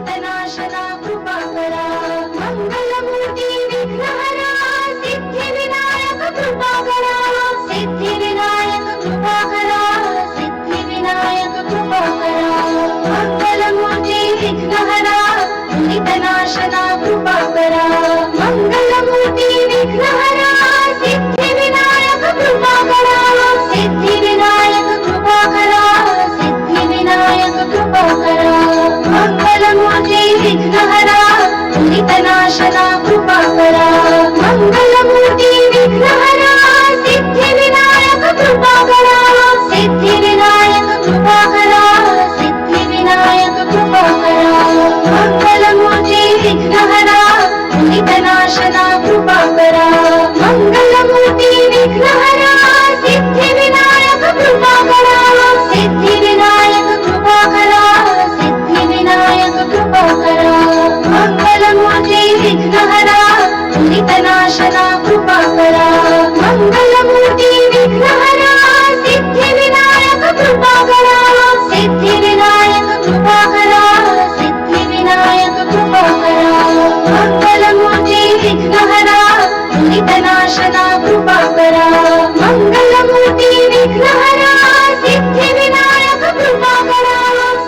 दुरितनाशना कृपाकरा मंगलमूर्ति विघ्नहरा सिद्धिविनायक कृपाकरा सिद्धिविनायक कृपाकरा सिद्धिविनायक कृपाकरा मंगलमूर्ति विघ्नहरा दुरितनाशना कृपाकरा मंगलमूर्ति विघ्नहरा सिद्धिविनायक कृपाकरा सिद्धिविनायक कृपाकरा सिद्धिविनायक कृपाकरा मंगलमूर्ति विघ्नहरा दुरितनाशना कृपाकरा मंगलमूर्ति विघ्नहरा सिद्धिविनायक कृपाकरा सिद्धिविनायक कृपाकरा सिद्धिविनायक कृपाकरा मंगलमूर्ति विघ्नहरा दुरितनाशना कृपाकरा मंगलमूर्ति विघ्नहरा सिद्धिविनायक कृपाकरा सिद्धिविनायक कृपाकरा सिद्धिविनायक कृपाकरा मंगलमूर्ति विघ्नहरा दुरितनाशना कृपाकरा मंगलमूर्ति विघ्नहरा सिद्धिविनायक कृपाकरा सिद्धिविनायक कृपाकरा सिद्धिविनायक कृपाकरा मंगलमूर्ति विघ्नहरा दुरितनाशना कृपाकरा मंगलमूर्ति विघ्नहरा सिद्धिविनायक कृपाकरा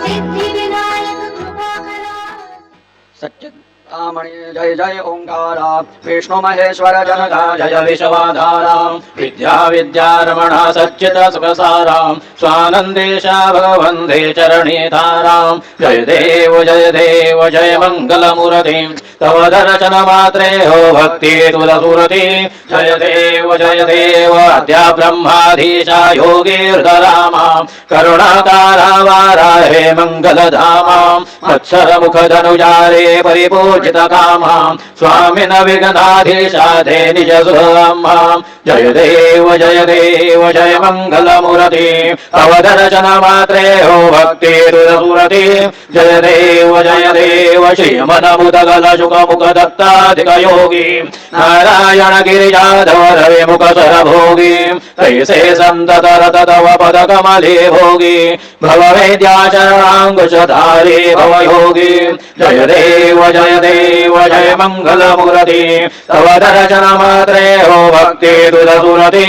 सिद्धिविनायक कृपाकरा सच्चिदामणि जय जय ओंकारा विष्णु महेश्वर जनका जय विश्वाधारा विद्या विद्यारमण सच्चित सुखसारा स्वानंदेशा भगवंदे चरणी तारा जय देव जय मंगलमूर्ति तव दर्शन मात्रे हो भक्ति तुलसुरति जय देव अद्या ब्रह्माधीशा योगी हृदरामा करुणाकारा वाराहे मंगलधामा मत्सर मुख धनुजारे परिपूजित कामा स्वामिन विघ्नाधीशा ते निज सुधामा जय देव जय मंगलमूर्ति तव दर्शन मात्रे हो भक्ति तुलसुरति जय देव श्रीमनमुदगल शुक मुख दत्ताधिक योगी नारायण गिरिजाधव रवि मुख सर भोगी तैसे संतत रत तव पद कमले भोगी भव विद्याचरणांकुशधारी भव योगी जय देव जय मंगलमूर्ति तव दर्शन मात्रे हो भक्ति तुलसुरति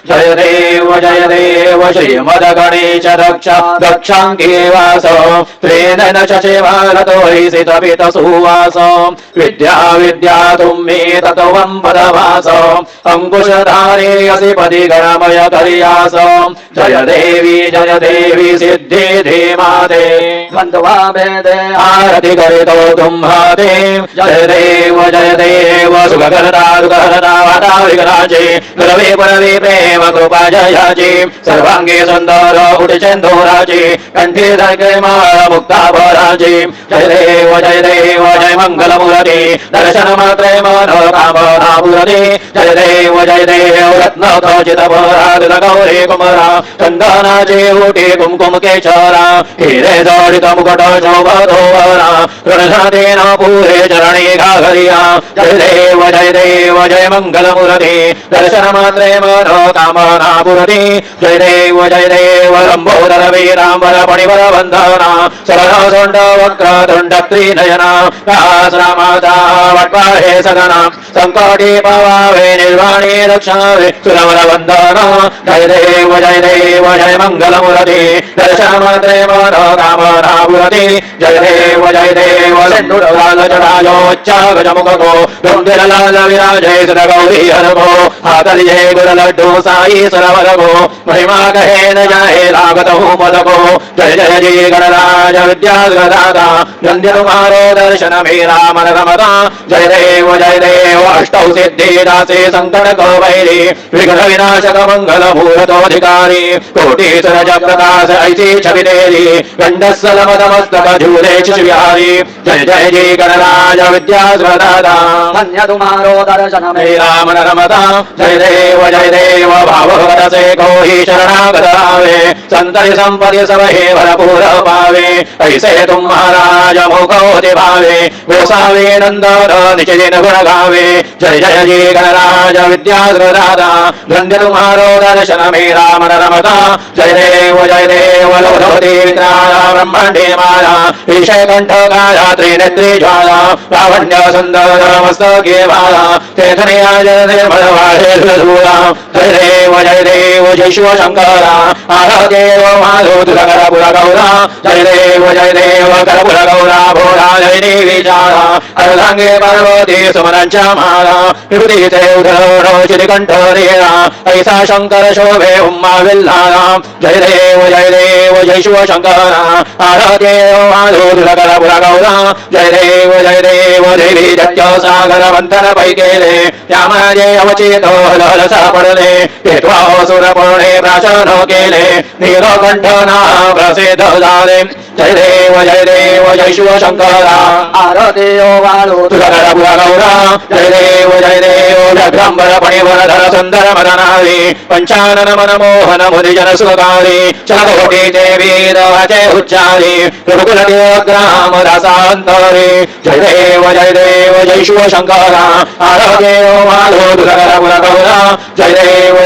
जय देव श्रीमद गणेश दक्षांगे वास प्रेरण शशिवारतो हिसित पित सुवास विद्या तुम्हे तत्वं पदवास अंकुशधारे असि पदि गणमय करियास जय देवी सिद्धि धीमाते बंधुवा भेदे आरति करितो तुम्हाते जय देव सुखकरता दुःखहरता वाता विघ्नाचे गुरवे पुरवे प्रेम कृपा जयाचे सर्वांगे सुंदर उठचंदोराचे कंठी धरके मुक्ता भराचे जय देव जय मंगलमूर्ति दर्शन मात्रे मनोकामना पूरते जय देव रत्नखचित परादित गौरी कुमरा चंदनाचे ओटे कुमकुम केशरा हिरे जडित मुकुट शोभधोवरा ऋणधतेन पूरे चरणे घाघरिया जय देव जय मंगलमूर्ति दर्शन मात्रे मनोकामना पूरते जय देव लंबोदर वीरांबर फणिवर बंधना शरण सोंड वक्र दंड त्रिनयना रामाता वट्वाहे सदना संकटे पवावे निर्वाणे रक्षावे सुरवर वंदना जय देव जय मंगलमूर्ति दर्शन मात्रे मनोकामना पूरते जय देव सिंधुरलाल जटायोच्चागजमुखो गंभीरलाल विराजय सुर गौरी हरभो हातलिये गुर लड्डू साई सुरवरभो महिमा कहे न जाहे लागत हूँ मदको जय जय गणराज विद्यादाता गंध्य तुम्हारो दर्शन मेरा मन रमता जय देव अष्टौ सिद्धि दासे संकट को वैरी विघ्न विनाशक मंगल मूर्तोधिकारी कोटि सूरज प्रकाश ऐसी छवि तेरी गंडस्थल मदमस्तक झूले शिविहारी जय जय गणराज राज विद्यास्वदाता धन्य तुम्हारो दर्शन हे राम नर्मदा जय देव भावरसे कोहि शरणागत आवे संतरि संपदि सब हे भरपूर पावे ऐसे तुम महाराज मुखो भावे गोसावे नंदन निज दिन गुण गावे जय जय जी गणराज विद्यास्वदाता धन्य तुम्हारो दर्शन में राम नर्मदा जय देव लोधवती वित्राया ब्रह्मांडे माया ईशय कंठ गाया त्रिनेत्री ज्वाला लावण्य सुंदर मस्तके माला चैतन्या जय देव जय शिव शंकरा आरादेव माधव तुलकर पुर गौरा जय देव करपुर गौरा भोरा जय देवी चारा अर्धांगे पार्वती सुमरंच माला विभूति उधरो चितिकंठ रेरा ऐसा शंकर शोभे उम्मा विल्लारा जय देव जय शिव शंकरा आरादेव माधव तुलकर पुर गौरा जय देव देवी जत्यो सागर मंथन पैकेले यामाजे अवचेतो लहलसा पडले केत्वासुर पुणे प्राशनो केले नीलकंठना प्रसिद्ध झाले जय देव जय शिव शंकरा आरतेयो वालो तुलकर पुर गौरा जय देव जगंबर फणिवरधर सुंदर मदनारी पंचानन मनमोहन मुनिजन सुखारी चलकोटी देवी रवचे उच्चारी रघुकुल ग्राम रसांतरी जय देव जय शिव शंकरा आरतेयो वालो तुलकर पुर गौरा जय देव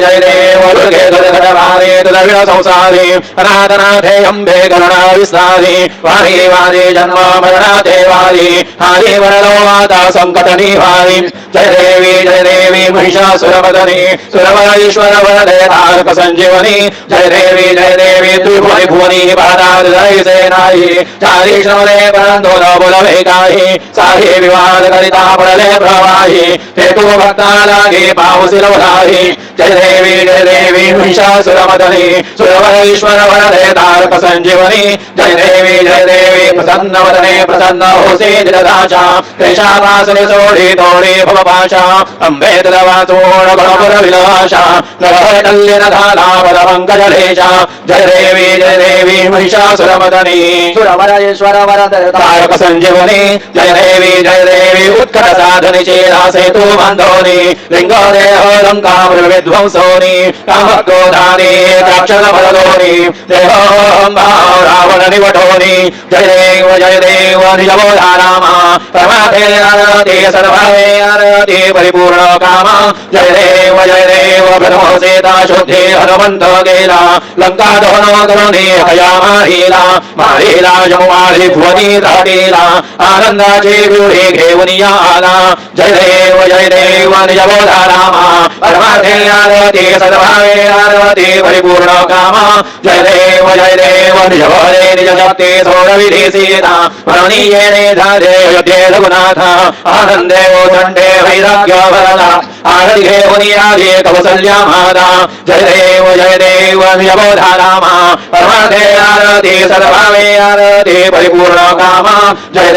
दुर्गे दुर्गटवारे दुर्विण संसारी अनाथनाथे अम्बे करुणा विस्तारी वारी वारी जन्म मरणा देवारी हारी वरलो माता संकट निवारी जय देवी महिषासुरमदनी सुरवरेश्वर वरदे तारक संजीवनी जय देवी त्रिभुवनि भुवनी बाधादय सेनाई चारी श्रमले परंतो न बोलवे काही साही विवाद करिता पडले प्रवाही हेतु भक्ता लागे पाऊसी लवलाही जय देवी महिषासुरमदनी सुरवरेश्वर वरदे तारक संजीवनी जय देवी प्रसन्न वदने प्रसन्न होसे जगदाचा क्लेशावासने सोढी तोडी भवपाशा अंबे तदवासोण गणपुर विलाशा नरहटल्यन धाला पद पंकजलेशा जय देवी महिषासुरमदनी सुरवरेश्वर वरद तारक संजीवनी जय देवी उत्कट साधनि चेला सेतु बांधोनी लिंगो देह लंका विध्वंसोनी कामक्रोधानी राक्षस फलदोनी देहोऽहं रावण निवटोनी जय देव निजबोधा राम परमाथे आरती सर्ववे आरती परिपूर्ण काम जय देव प्रथमो सीता शुद्धि हनुमंत गेला लंका दहनो करुणी हया मारीला जमुमारी भुवनी दाटीला आनंदाची गुढी घेऊन आला जय देव निजबोधा राम परमाथे आरती सर्ववे आरती परिपूर्ण काम जय देव निजबोधे निज शक्ती सोडविधी सीता म्हणून धारे अयोध्ये रघुनाथ आनंदे दंडे वैराग्य भरला आरती घेऊन आली कौसल्या माता जय देव निजबोधा राम परमाथे आरती सर्ववे आरती परिपूर्ण काम जय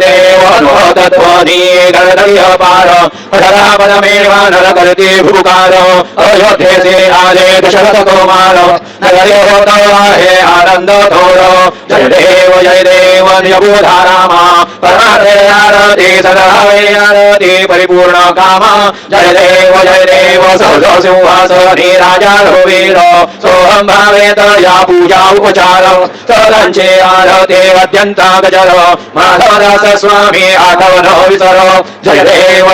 देव अनुतत्वनी गणधर्य पार अधरापदमेव नर करती भूकार अयोध्येसे आले दशरथ कुमार नगरे होत आहे आनंद थोर जय देव निजबोधा राम परमाथे आरती सर्ववे आरती परिपूर्ण काम जय देव सहज सिंहासनी राजा वीर सोहम भावेत या पूजा उपचार सदांचे आरती अत्यंत गजर माधव दास स्वामी आठवन विसर जय देव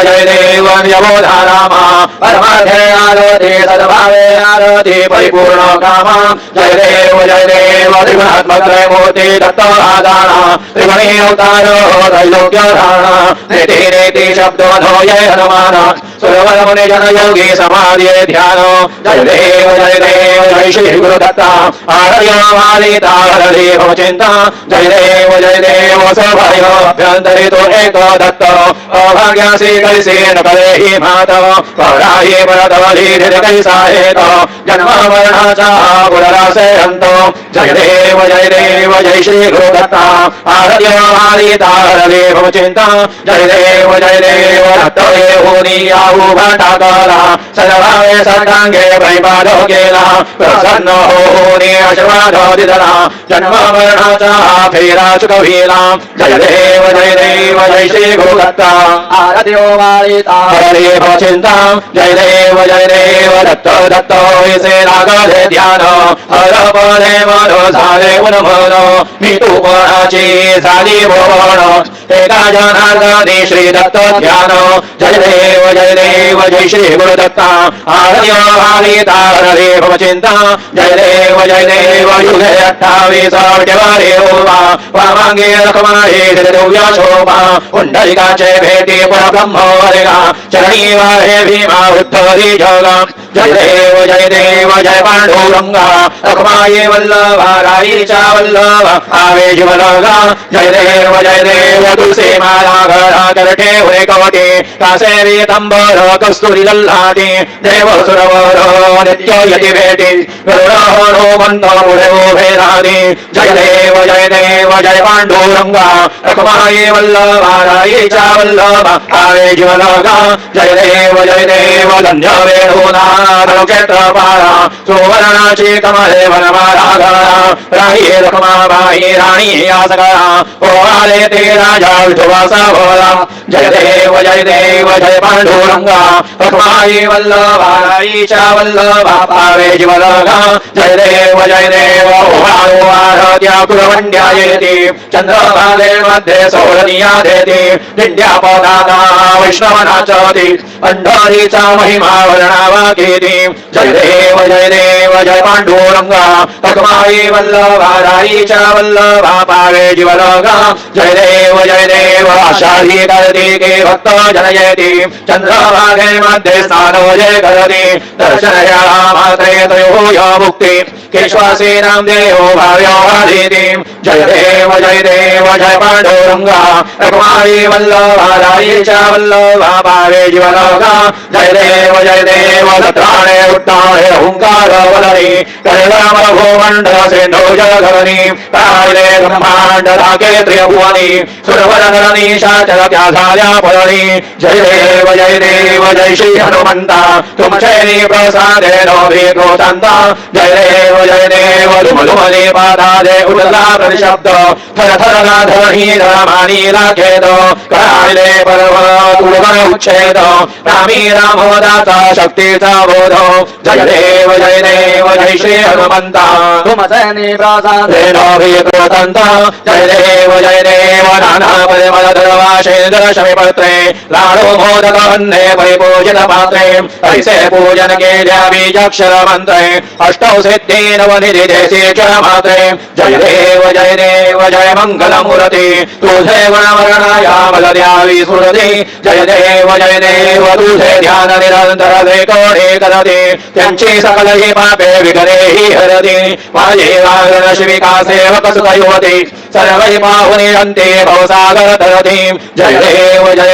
निजबोधा राम परमाथे आरती सर्ववे आरती परिपूर्ण काम जय देव त्रिगुणात्मक त्रयमूर्ति दत्त आदाना त्रिगुणी अवतार त्रैलोक्य धारणा नेति नेति शब्दो जय हनुमान सुरवर मुनि जन योगी समाधि ध्यान जय देव जय श्री गुरु दत्ता आर्य मालिता हरि भव चिंता जय देव सभय अभ्यंतरि तो एक दत्त अभाग्यासी कैसे न करे ही मातव पौराही परतवली धीर कैसा हेत जन्म मरणाचा पुनरासे अंत जय देव जय श्री गुरु दत्ता आर्य मालिता हरि भव चिंता जय देव दत्त देवोनी भटाकला सर्वावे सर्गांगे वैपादो केला प्रसन्न होनी आशीर्वाद दिदला जन्म मरणाचा फेरा चुकविला जय देव जय श्री गुरुदत्ता आरती ओवाळिता हरे भचिंता जय देव दत्त दत्त विसे लागले ध्यान हर पदे मनो झाले उन्मन मी तू पणाची झाली भवन एका जनार्दनी श्री दत्त ध्यान जय देव जय श्री गुरुदत्ता आरती ओवाळिता हरे भचिंता जय देव युगे 28 विटेवारी ओवा वामांगी रखमारी दिव्य शोभा पुंडलिकाचे भेटी परब्रह्म वरेगा चरणी वाहे भीमा उत्तरी जगा जय देव जय पांडुरंगा रखमाई वल्लभा राईचा वल्लभ आवे जीवलगा जय देव तुलसी माला घरा करठे हुए कवटे कासेरी तंबर कस्तुरी लल्लाटी देव सुरवर नित्य यति भेटी गरुडो मंद पुढे उभे राधी जय देव जय पांडुरंगा रखमाई वल्लभा राईचा वल्लभ आवे जीवलगा जय देव धन्य वेणुनाथ क्षेत्रपाला सुवर्णाची कमले वनमाला गळा राही रखमाबाई राणी आसगळा ओवाले ते राजा विठुवासा भोला जय देव जय पांडुरंगा रखमाई वल्लभा राईचा वल्लभ आवे जीवलगा जय देव ओवाळ्या कुलवंड्या येती चंद्रभागे मध्ये सौरनिया देती दिंड्या पदाता वैष्णवनाचती पंढरीचा महिमा वर्णावा घेती जय देव जय पांडुरंगा रखमाई वल्लभा राईचा वल्लभा पावे जीवलगा जय देव आषाढी करती के भक्त जनयती चंद्रभागे मध्ये स्नान जय करती दर्शनया मात्रे त्रयोः मुक्ति केश्वासी नाम देहो भाव्योहाधीति जय देव जय पांडुरंगा रखमाई वल्लभा राईचा वल्लभा पावे जीवलगा जय देव दत्राणे उत्ताणे हुंकार वदनी कैलाम भूमंडल सिंधु जलधरणी काले ब्रह्मांड राके त्रिभुवनी सुरवर नरनी शाचर क्या झाल्या फलनी जय देव जय श्री हनुमंता तुमचे प्रसादे नो भेदो शांता जय देव धुमधुमले पादादे उडला प्रतिशब्द थर थर गाधरणी रामानी लाखेद काले पर्वत उडवन उच्छेद रामी रामोदाचा शक्तीचा बोध जय देव जय श्री हनुमंता तुमचे प्रसादे नो भेदो शांता जय देव नाना परिमल धर्वाशेंद्र शमीपत्रे लाडो मोदक अन्ने परिपूजित पात्रे ऐसे पूजन केल्या बीजाक्षर मंत्रे अष्टौ सिद्धि नवनिधि देशी मात्रे जय देव जय मंगल मूर्ति तुझे गुणवर्णया बल द्यावी स्मृती जय देव तुझे ध्यान निरंतर दे कोणी करते त्यांची सकल ही पापे विघ्ने ही हरती माझे वागण शिविका सेवक सुखयोती सर्वै पाहुनी अंते भवसागर तरती जय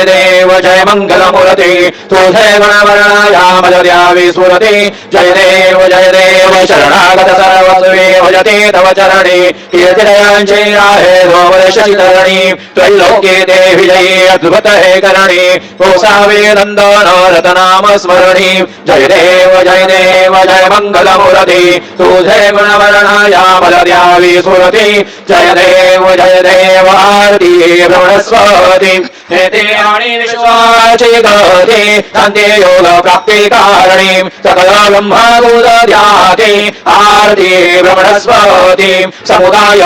देव जय मंगल मूर्ति तुझे गुणवर्णया बल द्यावी स्मृती जय देव शरणागत सर्वस्वे भजते तव चरणी कीर्तिदयांचे आहे धोवरशशिधरणी त्रैलोक्ये ते विजयी अद्भुत हे करणी कोसावे नंदन रतनाम स्मरणी जय देव जय मंगल मूर्ति तुझे गुणवर्णया बल द्यावी स्मृती जय देव आरती भ्रमणस्वती नेते आणि विश्वाची गती शांती योग प्राप्ती कारणी सकल ब्रह्मागुद ध्याती आरती भ्रमणस्वती समुदाय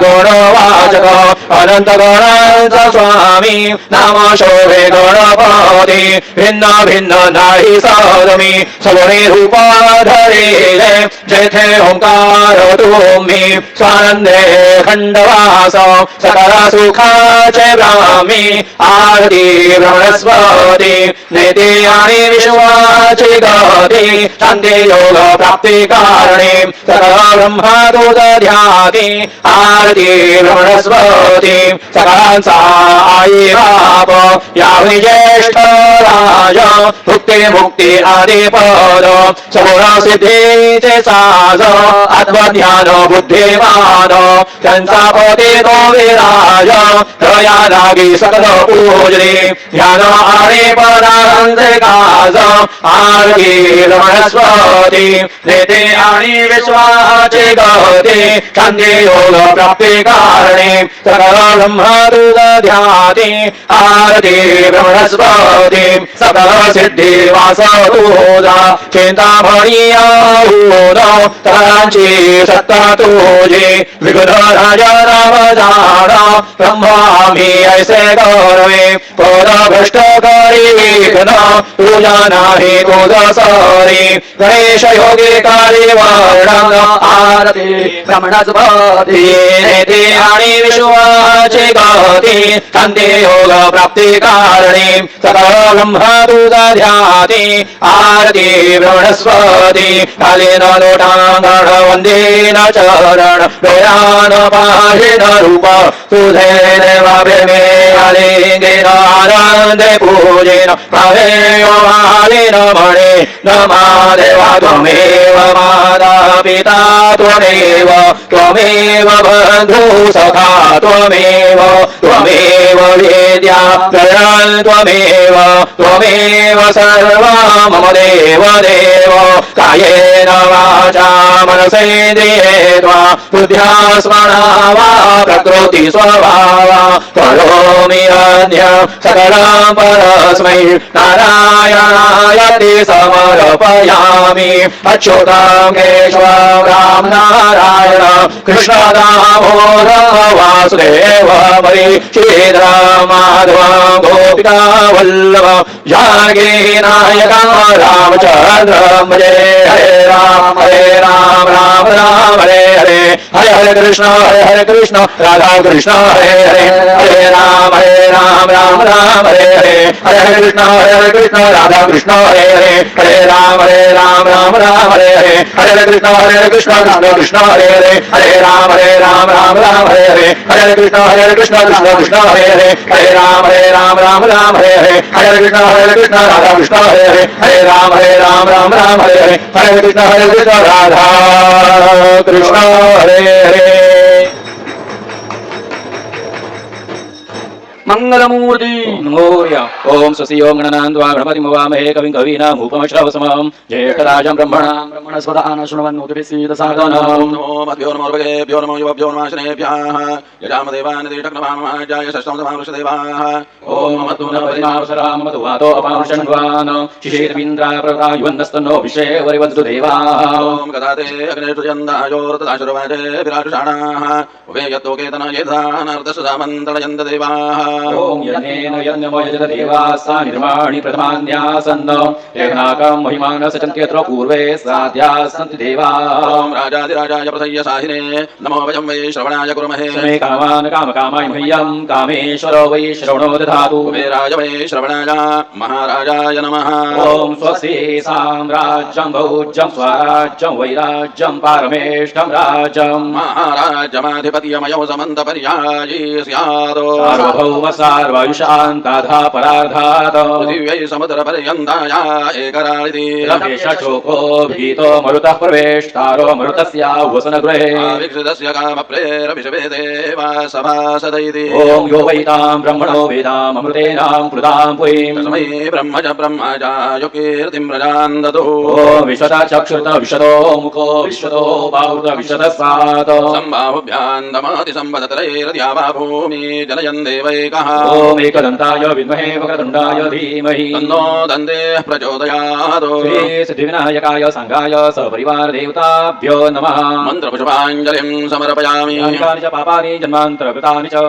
गुणवाचक अनंत गणांचा स्वामी नाम शोभे गणपती भिन्न भिन्न नाही सदमी सगुणी रूप धरिले जेथे ओंकार तुम्ही स्वानंदे खंडवास सकल सुखाचे ब्राह्मी आरती भ्रमणस्वती नेते आणि विश्वाची गती शांती योग प्राप्ती कारणी सकल ब्रह्मादूत ध्याती आरती भ्रमणस्वती सकलांचा ये बाप यावि ज्येष्ठ राज भुक्ति मुक्ति आदि पद सगुण सिद्धि चे साज आत्मध्यान बुद्धिमान त्यांचा पदे तो विराज दया लागी सकल पूजने ध्यान आणि पदांचे काज आरती रमणस्वती नेते आणि विश्वाचे गते शांती योग प्राप्ती कारणे सकल ब्रह्म तुझ ध्याती आरती ब्रह्मस्पती सकल सिद्धी वास तुझा चिंतामणी होन तरांची सत्ता तुझी विघ्न राजा राम जाणा ब्रह्मामी ऐसे गौरवे पद भ्रष्ट करी विघ्न तुझा नाही तुझ सरी गणेश योगी काली वर्णन आरती ब्रह्मणस्पती नेते आणि विश्वाचे गती शांती योग प्राप्ती कारणे सकल ब्रह्म तुझ ध्याती आरती ब्रह्मस्पती कालीन लोटांगण वंदेन चरण डोळ्यान पाहिन रूप तुझे देवा प्रेमे आलिंगेन आनंदे पूजेन भावेन मालिन म्हणे नमा देवा त्वमेव माता पिता त्वमेव त्वमेव बंधु सखा त्वमेव त्वमेव विद्या प्रणन् त्वमेव त्वमेव सर्वा मम देव देव कायेन वाचा मनसेन्द्रिये त्वा बुद्ध्या स्मरणा वा प्रकृति स्वभावा करोमि अन्यं सकलं परस्मै नारायणाय ते समर्पयामि अच्युतं केशवं राम नारायण कृष्ण दामोदर वासुदेव हरि श्रीराम माधवं गोपिका वल्लभ जानकी नायका रामचन्द्रं भजे हरे राम राम राम हरे हरे हरे हरे कृष्ण राधा कृष्ण हरे हरे हरे राम राम राम हरे हरे हरे हरे कृष्ण राधा कृष्ण हरे हरे हरे राम राम राम हरे हरे हरे हरे कृष्ण कृष्ण हरे हरे हरे राम राम राम हरे हरे हरे हरे कृष्ण कृष्ण हरे हरे हरे राम राम राम हरे हरे हरे हरे कृष्ण राधा कृष्ण हरे हरे हरे राम राम हरे हरे हरे कृष्ण राधा कृष्ण हरे हरे मंगलमूर्ति मोर्या ओम स्वस्ति ओम गणनान्त्वा गणपतिं वामहे कविं कवीनामुपमश्रवसमं ज्येष्ठराजं ब्रह्मणां ब्रह्मणस्पदान शृण्वन्नोतिभिः साधनम् नमो मद्भ्यो नमो भगेभ्यो नमो युवभ्यो नमो शनेभ्यः यजामदेवान् दीटक्नवामहाजाय षष्ठमसमावृषदेवाः ओम मधुनपरिमावसरां मधुवातो अपांशन्वान् शिशेर्विन्द्राप्रदायुवन्दस्तनो विषये वरिवन्तु देवाः ओम गदाते अग्नेष्टुजन्दायोर्तदाशुरवाजे विराजुषाणाः उभे यत्तोकेतन येधानर्दशसामन्तलयन्त देवाः ओम यज्ञेन यज्ञमयजत देवास्ता निर्माणि प्रथमान्यासन्न यज्ञाकं महिमानः सचन्त्यत्र पूर्वे साध्याः सन्ति देवाः ओम राजाधिराजाय प्रसय्य साहिने नमो वयं वै श्रवणाय कुर्महे समे कामान् कामकामाय मह्यं कामेश्वरो वै श्रवणो दधातु कुबेराय वै श्रवणाय महाराजाय नमः ओम स्वस्ति साम्राज्यं भोज्यं स्वराज्यं वैराज्यं पारमेष्ठं राज्यं महाराजमाधिपत्यमयो समन्तपर्यायी स्यात् सार्वभौम सार्वायुषान्ताधा परार्धात् पृथिव्यै समुद्रपर्यन्ताय एकराळिति रमेशोको भीतो मरुतः प्रवेष्टारो मरुतस्य वसनगृहे वीक्षितस्य कामप्रेरभिषवेदेव सभासदैति ओम यो वैतां ब्रह्मणो वेदाम् अमृतेनां कृतां पुरीं तस्मै ब्रह्मज ब्रह्मजाय कीर्तिं प्रजान् ददुः ओम विश्वत चक्षुर्त विशदो मुखो विश्वतो बाहुर्त विशदस्वात् सम्बाहुभ्यां दमाति सम्पदतरैर्द्यावा भूमि जनयन् देवैकः ओम एकदन्ताय विद्महे वक्रतुण्डाय धीमहि तन्नो दन्तेः प्रचोदयात् श्री सिद्धिविनायकाय संघाय सपरिवार देवताभ्यो नमः मन्त्रपुष्पाञ्जलिं समर्पयामि यानि च पापानि जन्मान्तरकृतानि च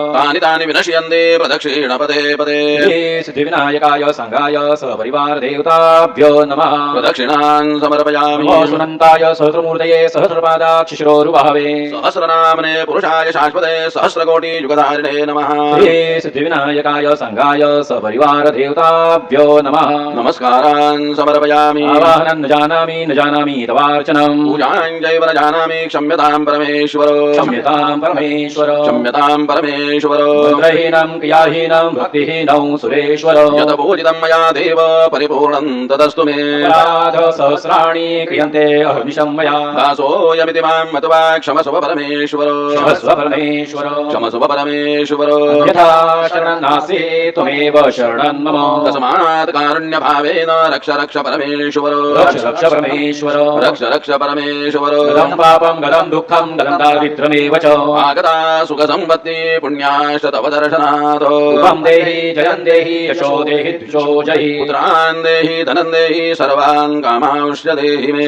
तानि विनश्यन्ते प्रदक्षिणपदे पदे श्री सिद्धिविनायकाय संघाय सपरिवार देवताभ्यो नमः प्रदक्षिणान् समर्पयामि नमो सुनन्ताय सहस्रमूर्तये सहस्रपादाक्षिशिरोरुभावे सहस्रनामने पुरुषाय शाश्वते सहस्रकोटियुगधारिणे नमः श्री सिद्धि सिद्धिविनायकाय संघाय सपरिवार देवताभ्यो नमः। नमस्कारान् समर्पयामि। आवाहनं न जानामि तवार्चनम्। पूजां चैव न जानामि क्षम्यतां परमेश्वर। क्षम्यतां परमेश्वर। क्षम्यतां परमेश्वर। मन्त्रहीनं क्रियाहीनं भक्तिहीनं सुरेश्वर। यत् पूजितं मया देव परिपूर्णं तदस्तु मे। अपराध सहस्राणि क्रियन्ते अहर्निशं मया। दासोऽयमिति मां मत्वा क्षमस्व परमेश्वर। क्षमस्व परमेश्वर। क्षमस्व परमेश्वर। यथा शरणं नास्ति त्वमेव शरणं मम। तस्मात् कारुण्यभावेन रक्ष रक्ष परमेश्वर। रक्ष रक्ष परमेश्वर। रक्ष रक्ष परमेश्वर। गतं पापं गतं दुःखं गतं दारिद्र्यमेव च। आगता सुखसम्पत्ति पुण्याश्च तव दर्शनात्। उपं देहि जयं देहि यशो देहि द्विषो जहि। पुत्रान् देहि धनं देहि सर्वान् कामांश्च देहि मे।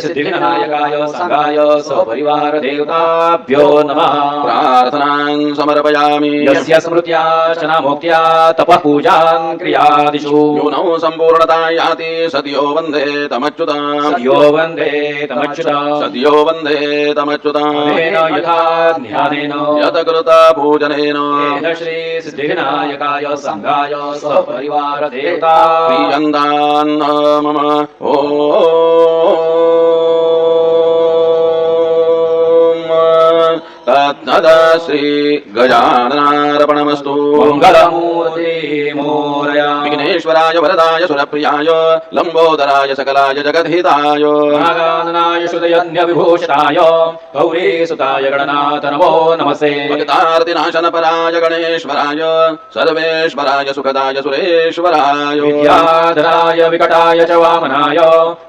सिद्धिविनायकाय संघाय सपरिवार देवताभ्यो नमः। प्रार्थनान् समर्पयामि। यस्य स्मृत्या मोक्त्या तपः पूजां क्रियादिषु। यूनौ सम्पूर्णता याति सद्यो वन्दे तमच्युताम्। सद्यो वन्दे तमच्युताम्। सद्यो वन्दे तमच्युताम्। अनेन यथा ध्यानेन यत कृत पूजनेन तेन श्री सिद्धिविनायकाय संघाय सपरिवार देवता प्रियन्तान् मम ॐ तत्तदा श्री गजाननार्पणमस्तु। मङ्गलमूर्ति मोरया। विघ्नेश्वराय वरदाय सुरप्रियाय लम्बोदराय सकलाय जगद्हिताय नागाननाय शुद्धयज्ञविभूषिताय गौरीसुताय गणनाथ नमो नमस्ते। भक्तार्तिनाशनपराय गणेश्वराय सर्वेश्वराय सुखदाय सुरेश्वराय विद्याधराय विकटाय च वामनाय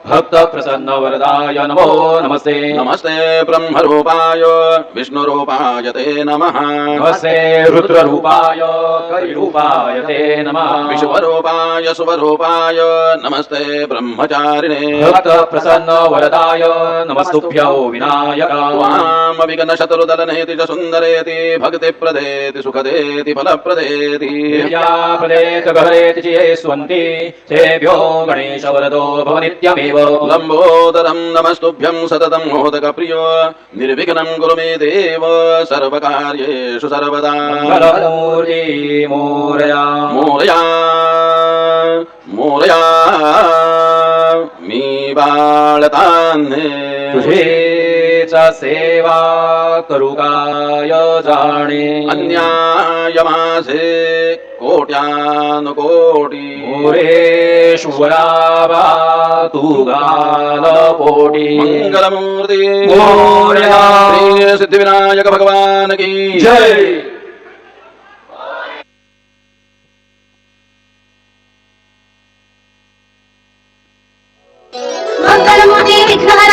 भक्तप्रसन्नवरदाय नमो नमस्ते। नमस्ते ब्रह्मरूपाय विष्णुरूपाय ते नमः। नमस्ते रुद्ररूपाय कलिरूपाय ते नमः। विश्वरूपाय शुभरूपाय नमस्ते ब्रह्मचारिणे भक्तप्रसन्नवरदाय नमस्तुभ्यो विनायक। त्वाम् विघ्नशत्रुदलनेति च सुन्दरेति भक्तिप्रदेति सुखदेति फलप्रदेति प्रदेत गहरेति च ये स्वन्ति तेभ्यो गणेशवरदो भव नित्यमेव। लम्बोदरं नमस्तुभ्यं सततं मोदकप्रियो निर्विघ्नं कुरु मे देव सर्वकार्येषु सर्वदा। मङ्गलमूर्ति मोरया। मोरया मोरया मी बाळतान्हे तुझे च सेवा करू काय जाणे। अन्याय माझे कोट्यानुकोटी मोरेश्वरा तू गाल पोटी। मंगलमूर्ती मोरया। श्री सिद्धिविनायक भगवान की जय। मंगलमूर्ति विघ्नहर